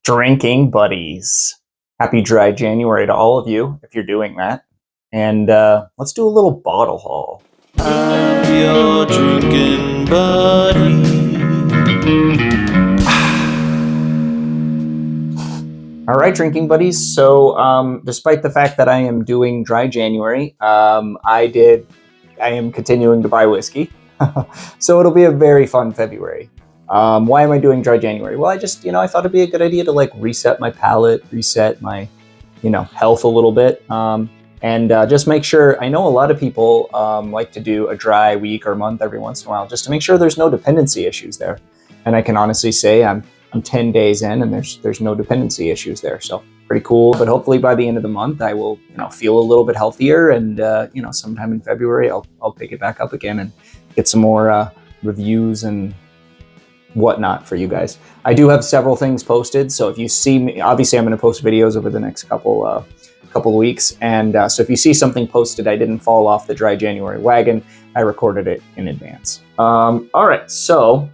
Drinking buddies. Happy dry January to all of you if you're doing that. And let's do a little bottle haul. I'm your drinking buddy. All right, drinking buddies. So despite the fact that I am doing dry January, I am continuing to buy whiskey. So it'll be a very fun February. Why am I doing dry January? Well, I just, I thought it'd be a good idea to like reset my palate, reset my, health a little bit. And just make sure, I know a lot of people like to do a dry week or month every once in a while, just to make sure there's no dependency issues there. And I can honestly say I'm 10 days in and there's no dependency issues there. So pretty cool. But hopefully by the end of the month, I will, feel a little bit healthier. And, sometime in February, I'll pick it back up again and get some more reviews and whatnot for you guys. I do have several things posted. So if you see me, obviously I'm going to post videos over the next couple of weeks. And so if you see something posted, I didn't fall off the dry January wagon. I recorded it in advance. All right. So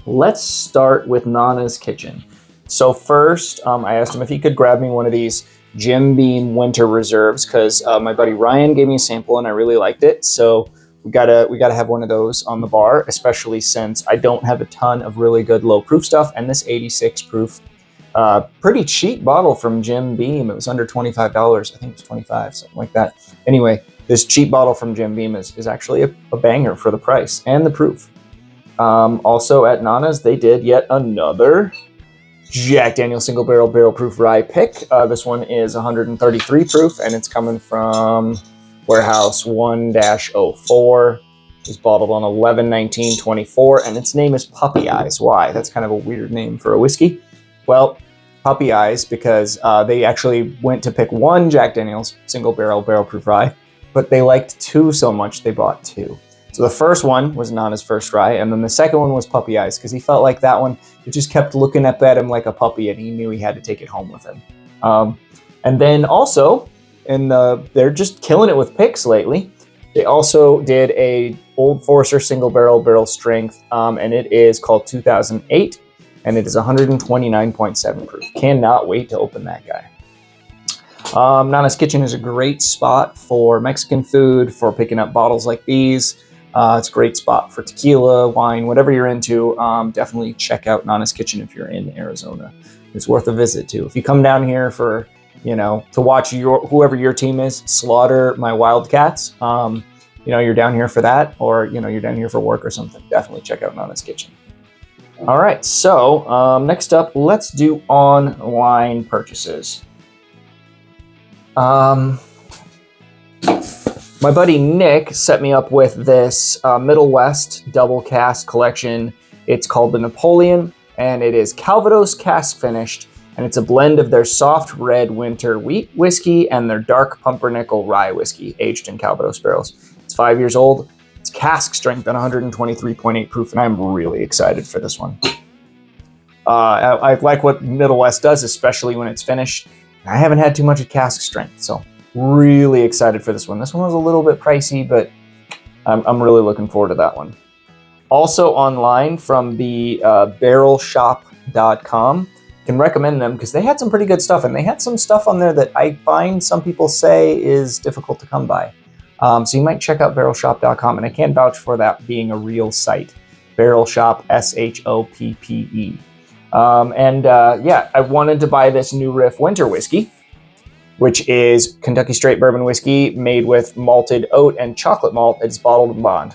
let's start with Nana's Kitchen. So first, I asked him if he could grab me one of these Jim Beam Winter Reserves because my buddy Ryan gave me a sample and I really liked it. So we gotta have one of those on the bar, especially since I don't have a ton of really good low proof stuff. And this 86 proof, pretty cheap bottle from Jim Beam. It was under $25. I think it was 25, something like that. Anyway, this cheap bottle from Jim Beam is actually a banger for the price and the proof. Also at Nana's, they did yet another Jack Daniel's single barrel proof rye pick. This one is 133 proof and it's coming from Warehouse 1-04. It's bottled on 11/19/24 and its name is Puppy Eyes. Why? That's kind of a weird name for a whiskey. Well, Puppy Eyes because they actually went to pick one Jack Daniel's single barrel proof rye, but they liked two so much they bought two. So the first one was Nana's first rye, and then the second one was Puppy Eyes because he felt like that one, it just kept looking up at him like a puppy, and he knew he had to take it home with him. And then also, they're just killing it with picks lately. They also did a Old Forester single barrel strength, and it is called 2008, and it is 129.7 proof. Cannot wait to open that guy. Nana's Kitchen is a great spot for Mexican food, for picking up bottles like these. It's a great spot for tequila, wine, whatever you're into. Definitely check out Nana's Kitchen if you're in Arizona. It's worth a visit too. If you come down here for, to watch whoever your team is slaughter my Wildcats, you're down here for that, or, you're down here for work or something, definitely check out Nana's Kitchen. All right, so next up, let's do online purchases. My buddy Nick set me up with this Middle West double cask collection. It's called the Napoleon, and it is Calvados cask finished, and it's a blend of their soft red winter wheat whiskey and their dark pumpernickel rye whiskey aged in Calvados barrels. It's 5 years old. It's cask strength at 123.8 proof, and I'm really excited for this one. I like what Middle West does, especially when it's finished. I haven't had too much of cask strength, so really excited for this one. This one was a little bit pricey, but I'm really looking forward to that one. Also online from the barrelshop.com. Can recommend them because they had some pretty good stuff, and they had some stuff on there that I find some people say is difficult to come by. So you might check out barrelshop.com, and I can vouch for that being a real site. Barrelshop, SHOPPE. I wanted to buy this New Riff Winter Whiskey, which is Kentucky Straight Bourbon Whiskey made with malted oat and chocolate malt. It's bottled and bond.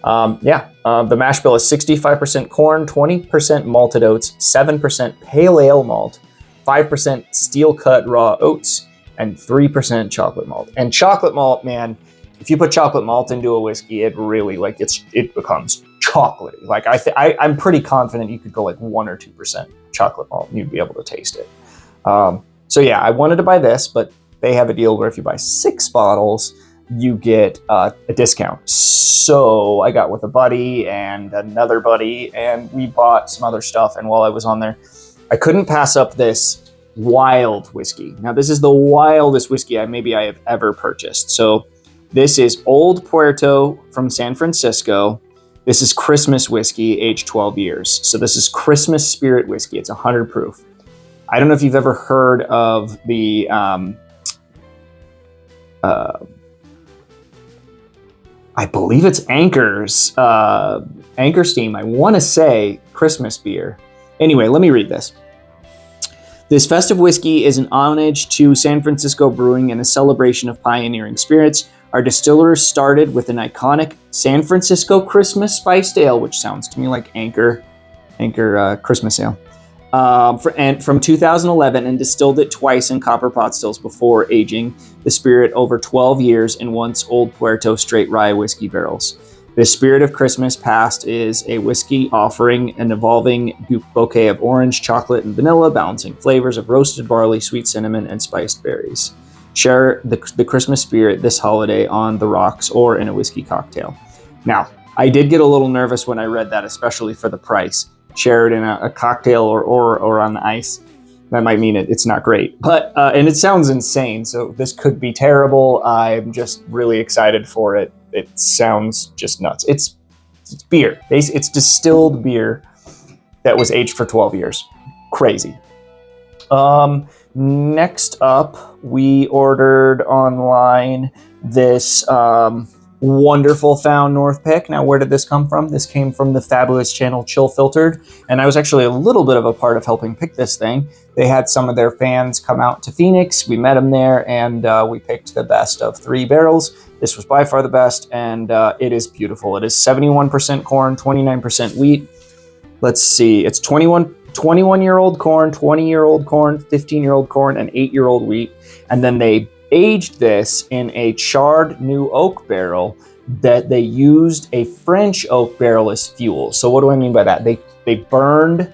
The mash bill is 65% corn, 20% malted oats, 7% pale ale malt, 5% steel cut raw oats, and 3% chocolate malt. And chocolate malt, man, if you put chocolate malt into a whiskey, it really it becomes chocolatey. Like I'm pretty confident you could go like 1 or 2% chocolate malt and you'd be able to taste it. I wanted to buy this, but they have a deal where if you buy 6 bottles, you get a discount. So I got with a buddy and another buddy, and we bought some other stuff. And while I was on there, I couldn't pass up this wild whiskey. Now, this is the wildest whiskey I have ever purchased. So this is Old Puerto from San Francisco. This is Christmas whiskey, aged 12 years. So this is Christmas spirit whiskey. It's 100 proof. I don't know if you've ever heard of the I believe it's Anchor Steam. I want to say Christmas beer. Anyway, let me read this. This festive whiskey is an homage to San Francisco brewing and a celebration of pioneering spirits. Our distillers started with an iconic San Francisco Christmas spiced ale, which sounds to me like Anchor Christmas ale, from 2011, and distilled it twice in copper pot stills before aging the spirit over 12 years in once old Puerto straight rye whiskey barrels. The spirit of Christmas past is a whiskey offering an evolving bouquet of orange, chocolate, and vanilla, balancing flavors of roasted barley, sweet cinnamon, and spiced berries. Share the Christmas spirit this holiday on the rocks or in a whiskey cocktail. Now, I did get a little nervous when I read that, especially for the price. Share it in a cocktail or on the ice. That might mean it's not great, but and it sounds insane. So this could be terrible. I'm just really excited for it. It sounds just nuts. It's beer. It's distilled beer that was aged for 12 years. Crazy. Next up, we ordered online this wonderful Found North pick. Now, where did this come from? This came from the fabulous channel Chill Filtered, and I was actually a little bit of a part of helping pick this thing. They had some of their fans come out to Phoenix. We met them there, and we picked the best of 3 barrels. This was by far the best, and it is beautiful. It is 71% corn, 29% wheat. Let's see. It's 21-year-old corn, 20-year-old corn, 15-year-old corn, and 8-year-old wheat. And then they aged this in a charred new oak barrel that they used a French oak barrel as fuel. So what do I mean by that? They burned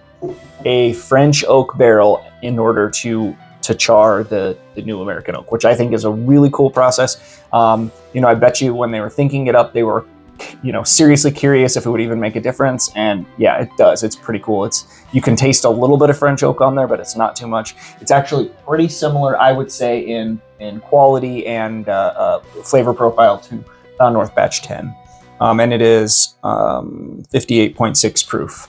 a French oak barrel in order to char the new American oak, which I think is a really cool process. I bet you when they were thinking it up, they were seriously curious if it would even make a difference. And yeah, it does. It's pretty cool. You can taste a little bit of French oak on there, but it's not too much. It's actually pretty similar, I would say, in quality and flavor profile to North Batch 10. And it is 58.6 proof.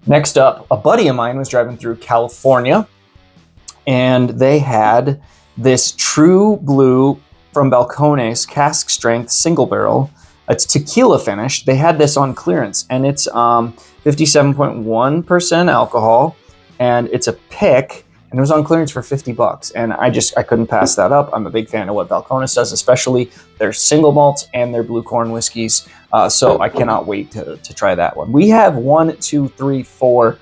Next up, a buddy of mine was driving through California, and they had this True Blue from Balcones cask strength single barrel. It's tequila finish. They had this on clearance, and it's 57.1% alcohol, and it's a pick, and it was on clearance for $50. And I couldn't pass that up. I'm a big fan of what Balcones does, especially their single malts and their blue corn whiskeys. So I cannot wait to try that one. We have 1, 2, 3, 4,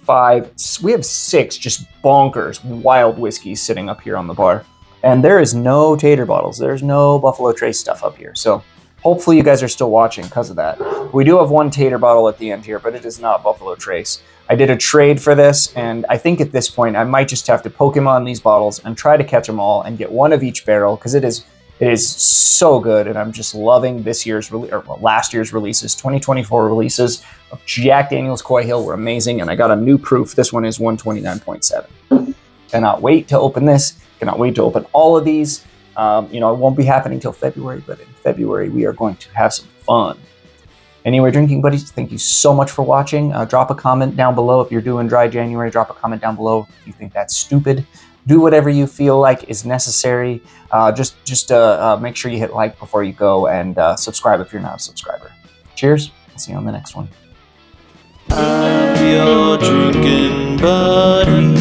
5. We have 6 just bonkers wild whiskeys sitting up here on the bar. And there is no tater bottles. There's no Buffalo Trace stuff up here. So hopefully you guys are still watching because of that. We do have 1 tater bottle at the end here, but it is not Buffalo Trace. I did a trade for this, and I think at this point I might just have to Pokemon these bottles and try to catch them all and get 1 of each barrel, because it is so good, and I'm just loving last year's releases. 2024 releases of Jack Daniel's Coy Hill were amazing, and I got a new proof. This one is 129.7. Cannot wait to open this. Cannot wait to open all of these. It won't be happening till February, but in February we are going to have some fun. Anyway, drinking buddies, thank you so much for watching. Drop a comment down below if you're doing dry January. Drop a comment down below if you think that's stupid. Do whatever you feel like is necessary. Just make sure you hit like before you go, and subscribe if you're not a subscriber. Cheers. I'll see you on the next one. I'm your drinking buddy.